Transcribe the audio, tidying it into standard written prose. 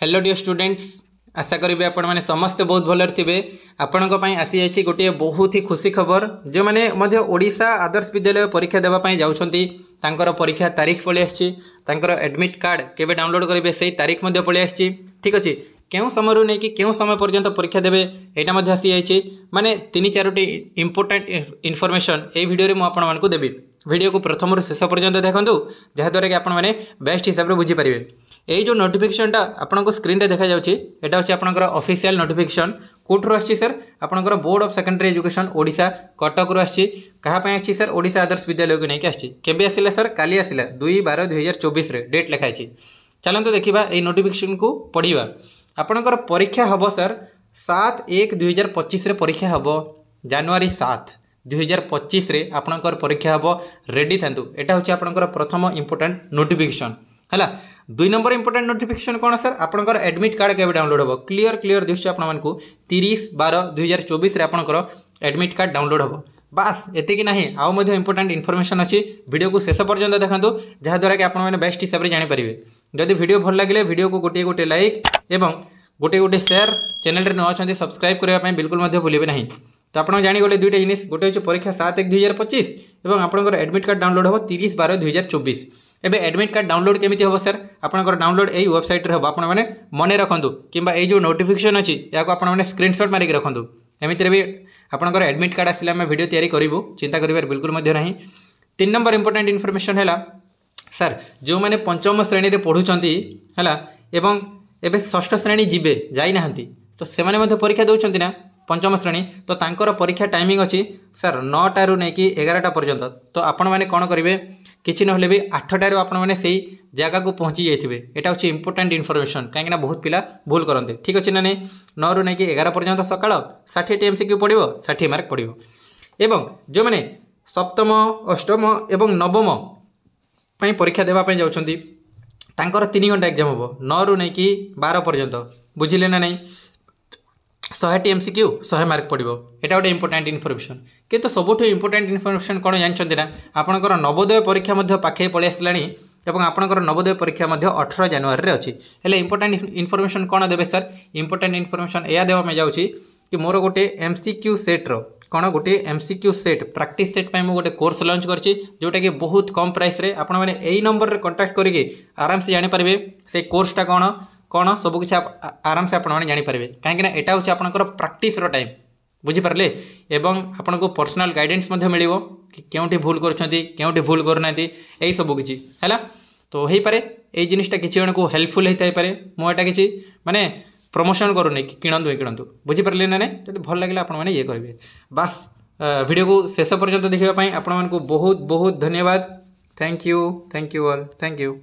Hello dear students, आशा करी आपण मैंने समस्ते बहुत भलर थे। आपण आसी जाइए गोटे बहुत ही खुशी खबर। जो मैंने ओडिशा आदर्श विद्यालय परीक्षा देवाई जाऊँगी परीक्षा तारीख पलि आसर एडमिट कार्ड केवे डाउनलोड करेंगे से तारीख पलि आसी। ठीक अच्छे क्यों समय नहीं कि क्यों समय पर्यंत परीक्षा देवे यहाँ आसी जाइए। माने 3-4टी इंपोर्टेंट इनफॉरमेशन ये वीडियो में आपको देवी। वीडियो को प्रथम शेष पर्यंत देखूँ जहाँद्वारा कि आपने बेस्ट हिसाब से बुझीपारे। यही जो नोटिफिकेशनटा आपको स्क्रीन रे देखा जाउछि एटा होछि आपनकर ऑफिशियल नोटिफिकेशन कोठरो आछि सर आपनकर board of secondary education Odisha Cuttack रो आछि। कहा पय आछि सर ओडिशा आदर्श विद्यालय को नहीं आछि। केबे आसिला सर काली आसिला 2/12/2024 रे डेट लिखा अछि। चलंतु देखिबा ए नोटिफिकेशन को पढिबा। आपनकर परीक्षा हबो सर 7/1/2025 रे परीक्षा हबो। जनवरी 7 2025 रे आपनकर परीक्षा हबो। रेडी थांतु। एटा होछि आपनकर प्रथम इंपोर्टेंट नोटिफिकेशन है। 2 नंबर इंपोर्टेंट नोटिफिकेशन कौन सर आपनकर एडमिट कार्ड केबे डाउनलोड हो। क्लियर दिशा आपको 30/12/2024 आपनकर एडमिट कार्ड डाउनलोड हो। बास एतिक ना आउ इंपोर्टेंट इनफॉरमेशन अच्छी। वीडियो को शेष पर्यंत देखो जहाँद्वारा कि आपने बेस्ट हिसाब से जानीपारे। जदि वीडियो भल लगे वीडियो को गोटे लाइक एवं गोटे शेयर चैनल न अच्छा सब्सक्राइब करने बिल्कुल भूलें ना। तो आप जागले दुईटा जिनिस गोटे हूँ परीक्षा 7/1/2025 और आपंकर एडमिट कार्ड डाउनलोड हो 30/12/2024। एबे एडमिट कार्ड डाउनलोड केमिति हो सर आपनकर डाउनलोड यही वेबसाइट रे हो। आपण माने मने रखंतु किंबा ए जो नोटिफिकेशन अछि याको आपण माने स्क्रीनशॉट मारिक रखंतु। एमिति भी आपनकर एडमिट कार्ड आसिला हम वीडियो तैयारी करिवु चिंता करिवार बिल्कुल मध्य नहीं। 3 नंबर इंपोर्टेंट इनफॉरमेशन हैला सर जो माने पंचम श्रेणी रे पढुचंती हैला एवं एबे षष्ठ श्रेणी जिबे जाई नाहंती तो से माने मध्य परीक्षा दउचंती ना पंचम श्रेणी तो तांकर परीक्षा टाइमिंग अच्छी सर 9टा रू नहीं कि 11टा पर्यंत। तो आपण मैंने कौन करेंगे किसी ना भी 8टार आपने से जगह को पहुँची जाइए। यहाँ हूँ इंपोर्टेंट इनफॉरमेशन कहीं बहुत पिला भूल करते। ठीक अच्छे ना नहीं 9 रू नहीं कि 11 पर्यंत सकाळ 60 MCQ पड़ो 60 मार्क पड़ो। एवं जो मैंने सप्तम अष्टम एवं नवम परीक्षा देवाई जाऊँगी 3 घंटा एग्जाम हम 9 रू नहीं कि 12 पर्यंत बुझिले ना नहीं 100 MCQ 100 मार्क पड़ो। यहाँ गोटे इंपोर्टेंट इनफॉरमेशन किंतु सबुठ इंपोर्टेंट इनफॉरमेशन कौन जानते ना आपंकर नवोदय परीक्षा पाखे पलि आसला और आपंकर नवोदय परीक्षा 18 जनवरी में अच्छी। हेले इंपोर्टेंट इनफॉरमेशन कौन देवे सर इंपोर्टेंट इनफॉरमेशन या देवा जाऊँगी कि मोर गोटे MCQ सेट रो कौन गोटे MCQ सेट प्रैक्टिस सेट मैं गोटे कोर्स लॉन्च करछि जोटा कि बहुत कम प्राइस रे आपण माने एई नंबर रे कांटेक्ट करके आराम से जानि पारबे से कोर्सटा कौन कौन सब किसी आराम से आपने जानीपारे कहीं यहाँ हूँ आपंकर प्राक्टिस टाइम बुझीपारे एवं आपन को पर्सनाल गाइडेंस मिल कि क्योंटी भूल कर भूल करना यही सब किसी है। तो हो पारे ये जिनटा किसी जन को हेल्पफुल होता है मुझे किसी माने प्रमोशन करूनी कि किणतु बुझीपारे ना नहीं जब भल लगे आपने ये करेंगे। बास वीडियो को शेष पर्यंत देखापी आपण को बहुत बहुत धन्यवाद। Thank you all thank you.